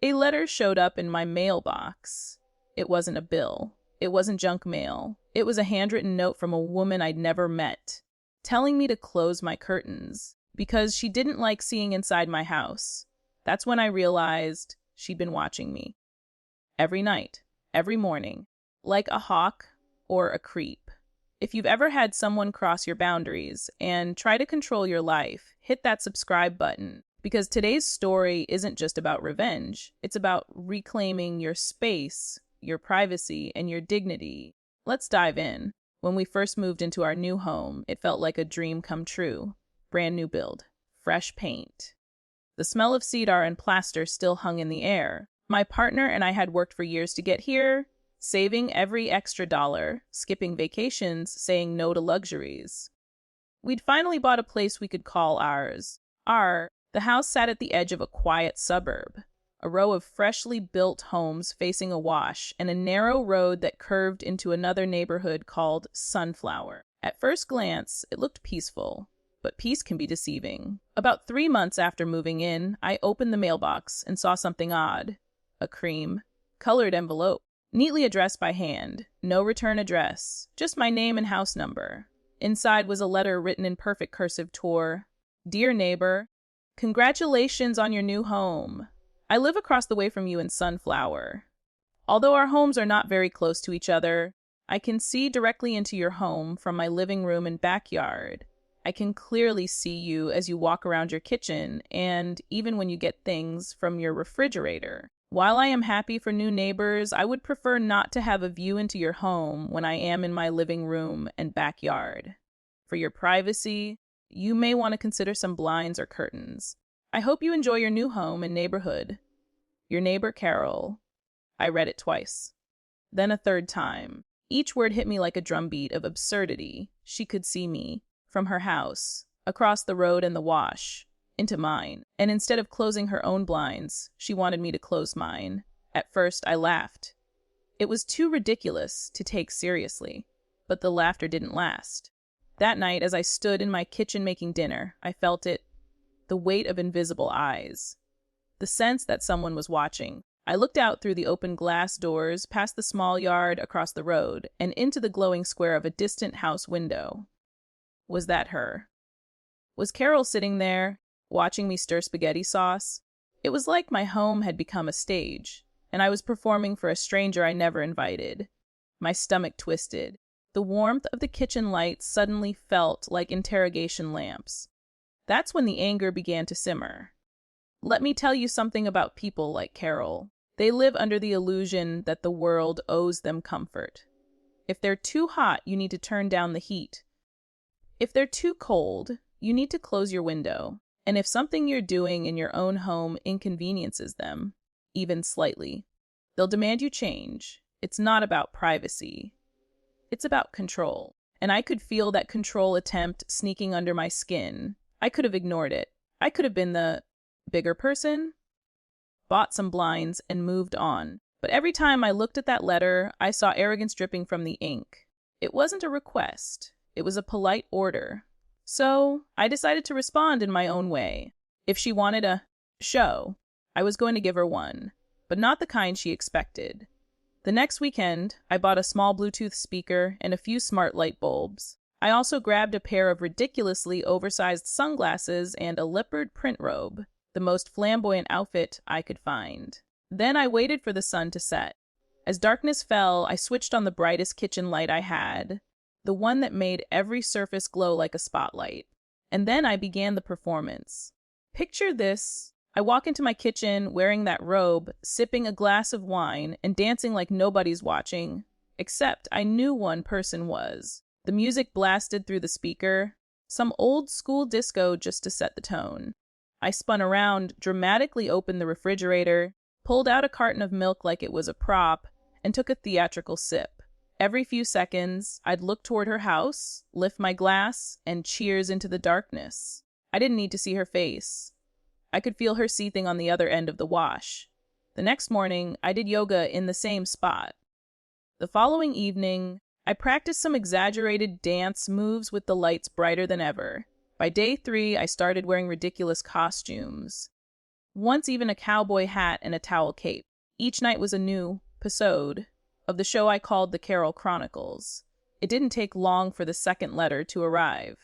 A letter showed up in my mailbox. It wasn't a bill. It wasn't junk mail. It was a handwritten note from a woman I'd never met, telling me to close my curtains because she didn't like seeing inside my house. That's when I realized she'd been watching me. Every night, every morning, like a hawk or a creep. If you've ever had someone cross your boundaries and try to control your life, hit that subscribe button, because today's story isn't just about revenge. It's about reclaiming your space, your privacy, and your dignity. Let's dive in. When we first moved into our new home, it felt like a dream come true. Brand new build, fresh paint. The smell of cedar and plaster still hung in the air. My partner and I had worked for years to get here, saving every extra dollar, skipping vacations, saying no to luxuries. We'd finally bought a place we could call ours. The house sat at the edge of a quiet suburb, a row of freshly built homes facing a wash and a narrow road that curved into another neighborhood called Sunflower. At first glance, it looked peaceful, but peace can be deceiving. About 3 months after moving in, I opened the mailbox and saw something odd. A cream-colored envelope, neatly addressed by hand. No return address, just my name and house number. Inside was a letter written in perfect cursive tour. Dear neighbor, congratulations on your new home. I live across the way from you in Sunflower. Although our homes are not very close to each other, I can see directly into your home from my living room and backyard. I can clearly see you as you walk around your kitchen and even when you get things from your refrigerator. While I am happy for new neighbors, I would prefer not to have a view into your home when I am in my living room and backyard. For your privacy, you may want to consider some blinds or curtains. I hope you enjoy your new home and neighborhood. Your neighbor, Carol. I read it twice. Then a third time. Each word hit me like a drumbeat of absurdity. She could see me, from her house, across the road and the wash, into mine. And instead of closing her own blinds, she wanted me to close mine. At first, I laughed. It was too ridiculous to take seriously, but the laughter didn't last. That night, as I stood in my kitchen making dinner, I felt it, the weight of invisible eyes, the sense that someone was watching. I looked out through the open glass doors, past the small yard across the road, and into the glowing square of a distant house window. Was that her? Was Carol sitting there, watching me stir spaghetti sauce? It was like my home had become a stage, and I was performing for a stranger I never invited. My stomach twisted. The warmth of the kitchen lights suddenly felt like interrogation lamps. That's when the anger began to simmer. Let me tell you something about people like Carol. They live under the illusion that the world owes them comfort. If they're too hot, you need to turn down the heat. If they're too cold, you need to close your window. And if something you're doing in your own home inconveniences them, even slightly, they'll demand you change. It's not about privacy. It's about control. And I could feel that control attempt sneaking under my skin. I could have ignored it. I could have been the bigger person, bought some blinds, and moved on. But every time I looked at that letter, I saw arrogance dripping from the ink. It wasn't a request. It was a polite order. So I decided to respond in my own way. If she wanted a show, I was going to give her one, but not the kind she expected. The next weekend, I bought a small Bluetooth speaker and a few smart light bulbs. I also grabbed a pair of ridiculously oversized sunglasses and a leopard print robe, the most flamboyant outfit I could find. Then I waited for the sun to set. As darkness fell, I switched on the brightest kitchen light I had, the one that made every surface glow like a spotlight. And then I began the performance. Picture this. I walk into my kitchen wearing that robe, sipping a glass of wine, and dancing like nobody's watching. Except I knew one person was. The music blasted through the speaker, some old school disco just to set the tone. I spun around, dramatically opened the refrigerator, pulled out a carton of milk like it was a prop, and took a theatrical sip. Every few seconds, I'd look toward her house, lift my glass, and cheers into the darkness. I didn't need to see her face. I could feel her seething on the other end of the wash. The next morning, I did yoga in the same spot. The following evening, I practiced some exaggerated dance moves with the lights brighter than ever. By day 3, I started wearing ridiculous costumes. once even a cowboy hat and a towel cape. Each night was a new episode of the show I called the Carol Chronicles. It didn't take long for the second letter to arrive.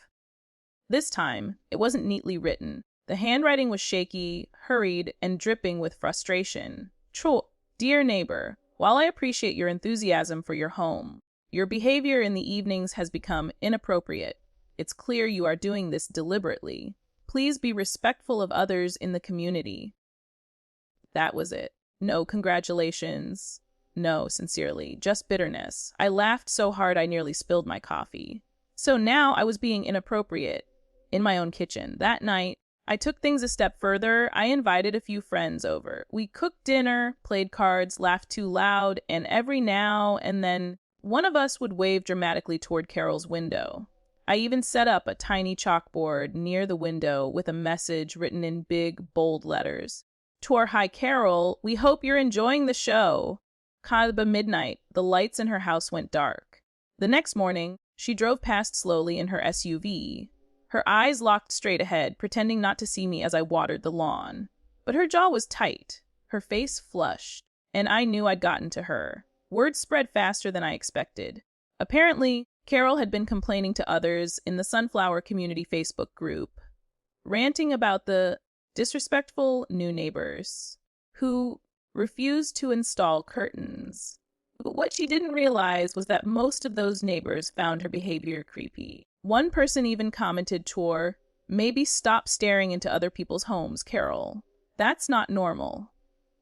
This time, it wasn't neatly written. The handwriting was shaky, hurried, and dripping with frustration. Dear neighbor, while I appreciate your enthusiasm for your home, your behavior in the evenings has become inappropriate. It's clear you are doing this deliberately. Please be respectful of others in the community. That was it. No congratulations. No, sincerely, just bitterness. I laughed so hard I nearly spilled my coffee. So now I was being inappropriate in my own kitchen. That night, I took things a step further. I invited a few friends over. We cooked dinner, played cards, laughed too loud, and every now and then, one of us would wave dramatically toward Carol's window. I even set up a tiny chalkboard near the window with a message written in big, bold letters. To our Hi Carol, we hope you're enjoying the show. By midnight, the lights in her house went dark. The next morning, she drove past slowly in her SUV. Her eyes locked straight ahead, pretending not to see me as I watered the lawn. But her jaw was tight, her face flushed, and I knew I'd gotten to her. Word spread faster than I expected. Apparently, Carol had been complaining to others in the Sunflower Community Facebook group, ranting about the disrespectful new neighbors who refused to install curtains. But what she didn't realize was that most of those neighbors found her behavior creepy. One person even commented maybe stop staring into other people's homes, Carol. That's not normal.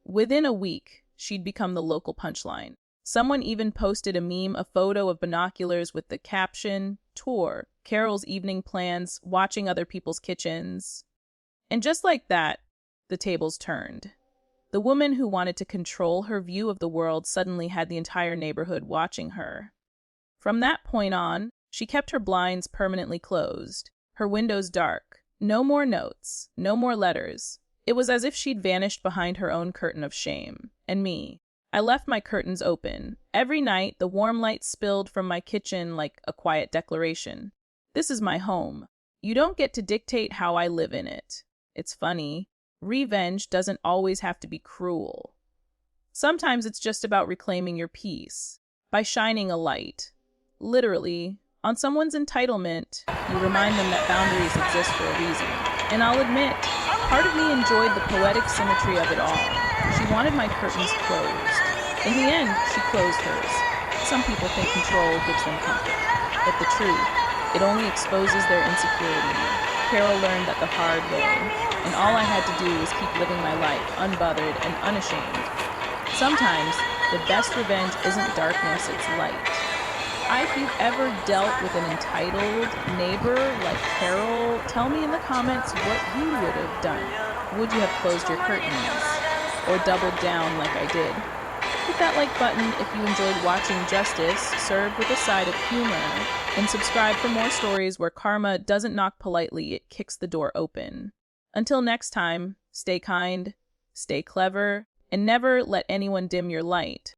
Within a week, she'd become the local punchline. Someone even posted a photo of binoculars with the caption, Carol's evening plans, watching other people's kitchens. And just like that, the tables turned. The woman who wanted to control her view of the world suddenly had the entire neighborhood watching her. From that point on, she kept her blinds permanently closed, her windows dark. No more notes, no more letters. It was as if she'd vanished behind her own curtain of shame. And me. I left my curtains open. Every night, the warm light spilled from my kitchen like a quiet declaration. This is my home. You don't get to dictate how I live in it. It's funny. Revenge doesn't always have to be cruel. Sometimes it's just about reclaiming your peace by shining a light. Literally, on someone's entitlement, you remind them that boundaries exist for a reason. And I'll admit, part of me enjoyed the poetic symmetry of it all. She wanted my curtains closed. In the end, she closed hers. Some people think control gives them comfort. But the truth, it only exposes their insecurity. Carol learned that the hard way, and all I had to do was keep living my life unbothered and unashamed. Sometimes, the best revenge isn't darkness, it's light. If you've ever dealt with an entitled neighbor like Carol, tell me in the comments what you would have done. Would you have closed your curtains? Or doubled down like I did? Hit that like button if you enjoyed watching justice served with a side of humor. And subscribe for more stories where karma doesn't knock politely, it kicks the door open. Until next time, stay kind, stay clever, and never let anyone dim your light.